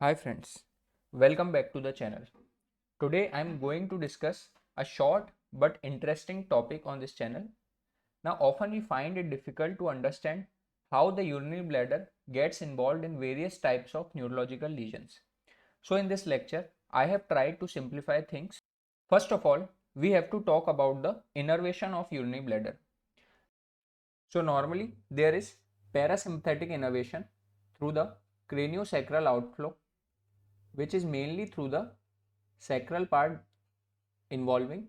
Hi friends, welcome back to the channel. Today I am going to discuss a short but interesting topic on this channel. Now often we find it difficult to understand how the urinary bladder gets involved in various types of neurological lesions. So in this lecture I have tried to simplify things. First of all, we have to talk about the innervation of urinary bladder. So normally there is parasympathetic innervation through the craniosacral outflow, which is mainly through the sacral part involving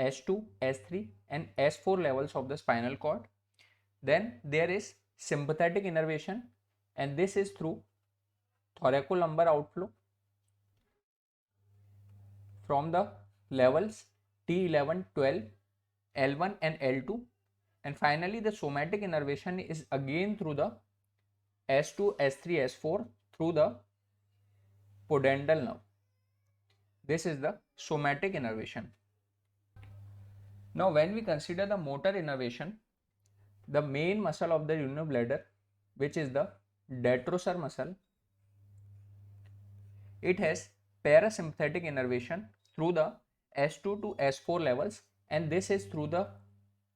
S2, S3 and S4 levels of the spinal cord. Then there is sympathetic innervation, and this is through thoracolumbar outflow from the levels T11, 12, L1 and L2. And finally the somatic innervation is again through the S2, S3, S4 through the pudendal nerve. This is the somatic innervation. Now when we consider the motor innervation, the main muscle of the urinary bladder, which is the detrusor muscle, it has parasympathetic innervation through the S2 to S4 levels, and this is through the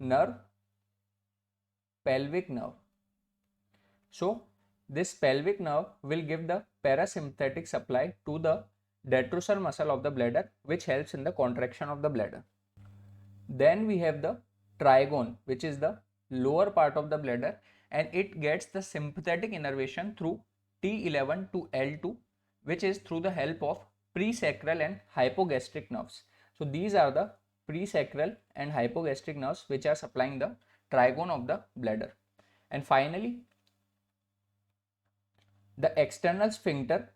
nerve, pelvic nerve. So this pelvic nerve will give the parasympathetic supply to the detrusor muscle of the bladder, which helps in the contraction of the bladder. Then we have the trigone, which is the lower part of the bladder, and it gets the sympathetic innervation through T11 to L2, which is through the help of presacral and hypogastric nerves. So these are the presacral and hypogastric nerves which are supplying the trigone of the bladder. And finally, the external sphincter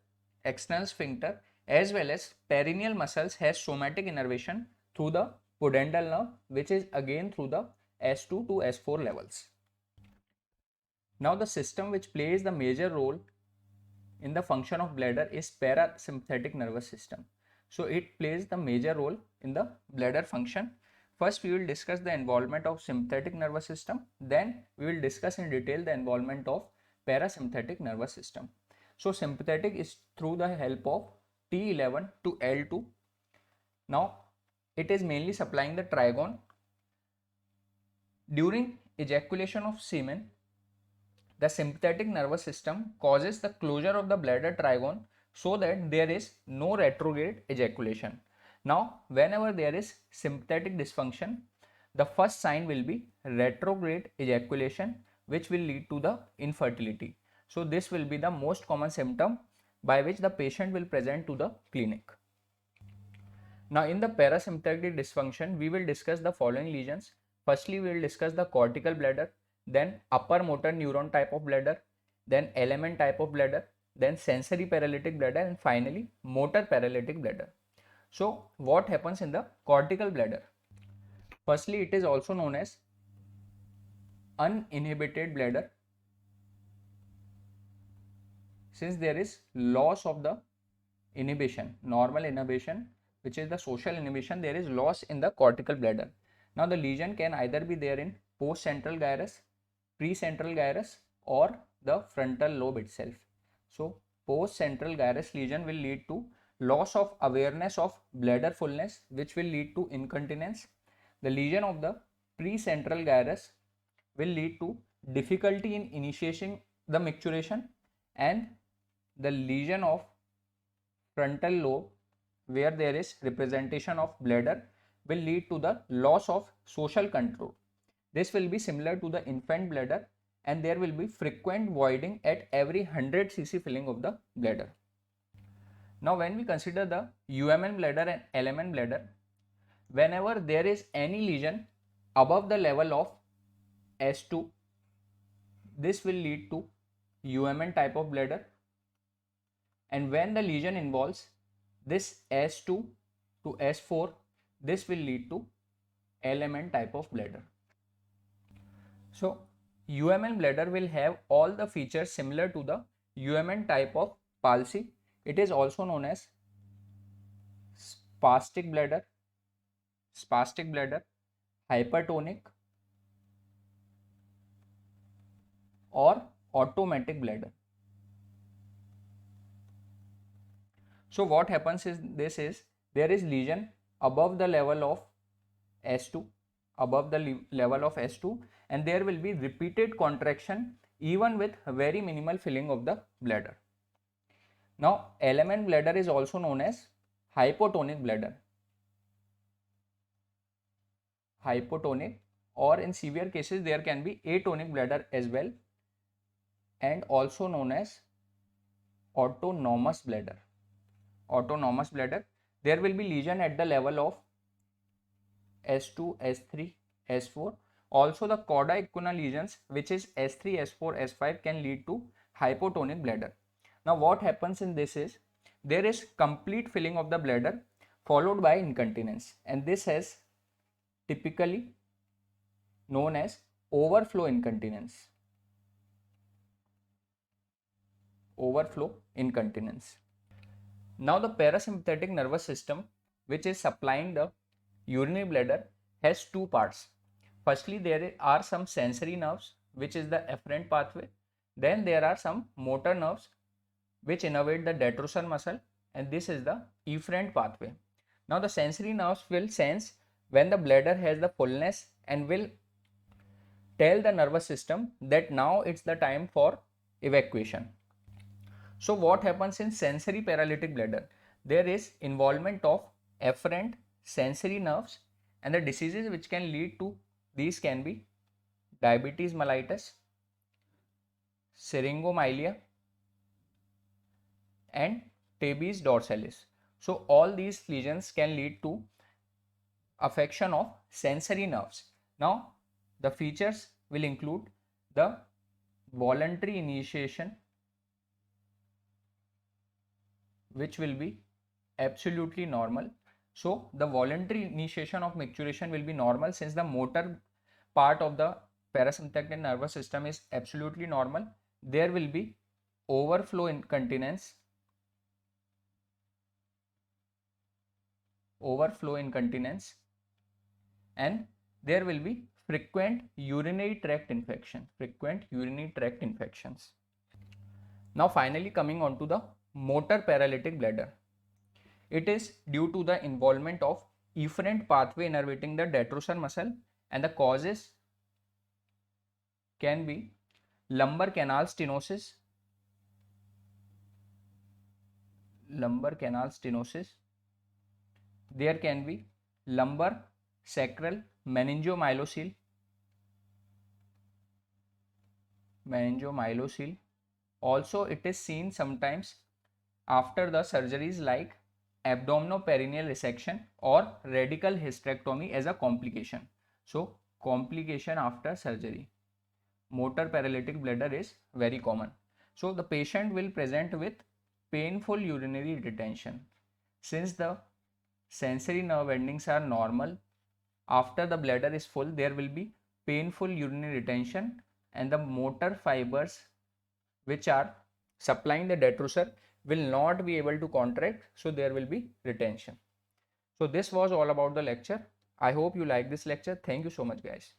as well as perineal muscles has somatic innervation through the pudendal nerve, which is again through the S2 to S4 levels. Now the system which plays the major role in the function of bladder is parasympathetic nervous system. So it plays the major role in the bladder function. First we will discuss the involvement of sympathetic nervous system, then we will discuss in detail the involvement of parasympathetic nervous system. So sympathetic is through the help of T11 to L2. Now it is mainly supplying the trigone. During ejaculation of semen, the sympathetic nervous system causes the closure of the bladder trigone so that there is no retrograde ejaculation. Now, whenever there is sympathetic dysfunction, the first sign will be retrograde ejaculation, which will lead to the infertility. So, this will be the most common symptom by which the patient will present to the clinic. Now, in the parasympathetic dysfunction, we will discuss the following lesions. Firstly, we will discuss the cortical bladder, then upper motor neuron type of bladder, then element type of bladder, then sensory paralytic bladder, and finally motor paralytic bladder. So, what happens in the cortical bladder? Firstly, it is also known as uninhibited bladder, since there is loss of the inhibition, normal inhibition, which is the social inhibition, there is loss in the cortical bladder. Now the lesion can either be there in post-central gyrus, pre-central gyrus, or the frontal lobe itself. So post-central gyrus lesion will lead to loss of awareness of bladder fullness, which will lead to incontinence. The lesion of the pre-central gyrus will lead to difficulty in initiating the micturition, and the lesion of frontal lobe, where there is representation of bladder, will lead to the loss of social control. This will be similar to the infant bladder, and there will be frequent voiding at every 100 cc filling of the bladder. Now when we consider the UMN bladder and LMN bladder, whenever there is any lesion above the level of S2, this will lead to UMN type of bladder, and when the lesion involves this S2 to S4, this will lead to LMN type of bladder. So UMN bladder will have all the features similar to the UMN type of palsy. It is also known as spastic bladder, hypertonic, or automatic bladder. So what happens is there is lesion above the level of S2, above the level of S2, and there will be repeated contraction even with very minimal filling of the bladder. Now LMN bladder is also known as hypotonic bladder. Hypotonic, or in severe cases there can be atonic bladder as well, and also known as autonomous bladder. Autonomous bladder, there will be lesion at the level of S2, S3, S4. Also the cauda equina lesions, which is S3, S4, S5, can lead to hypotonic bladder. Now what happens in this is there is complete filling of the bladder followed by incontinence, and this has typically known as overflow incontinence. Overflow incontinence. Now the parasympathetic nervous system, which is supplying the urinary bladder, has two parts. Firstly, there are some sensory nerves, which is the afferent pathway. Then there are some motor nerves which innervate the detrusor muscle, and this is the efferent pathway. Now the sensory nerves will sense when the bladder has the fullness and will tell the nervous system that now it's the time for evacuation. So what happens in sensory paralytic bladder? There is involvement of afferent sensory nerves, and the diseases which can lead to these can be diabetes mellitus, syringomyelia, and tabes dorsalis. So all these lesions can lead to affection of sensory nerves. Now the features will include the voluntary initiation, which will be absolutely normal. So the voluntary initiation of micturition will be normal since the motor part of the parasympathetic nervous system is absolutely normal. There will be overflow incontinence, and there will be frequent urinary tract infections. Now finally coming on to the motor paralytic bladder. It is due to the involvement of efferent pathway innervating the detrusor muscle, and the causes can be lumbar canal stenosis, there can be lumbar sacral meningomyelocele, also it is seen sometimes after the surgeries like abdominoperineal resection or radical hysterectomy as a complication. So complication after surgery. Motor paralytic bladder is very common. So the patient will present with painful urinary retention. Since the sensory nerve endings are normal, after the bladder is full, there will be painful urinary retention, and the motor fibers which are supplying the detrusor will not be able to contract, so there will be retention. So this was all about the lecture. I hope you like this lecture. Thank you so much, guys.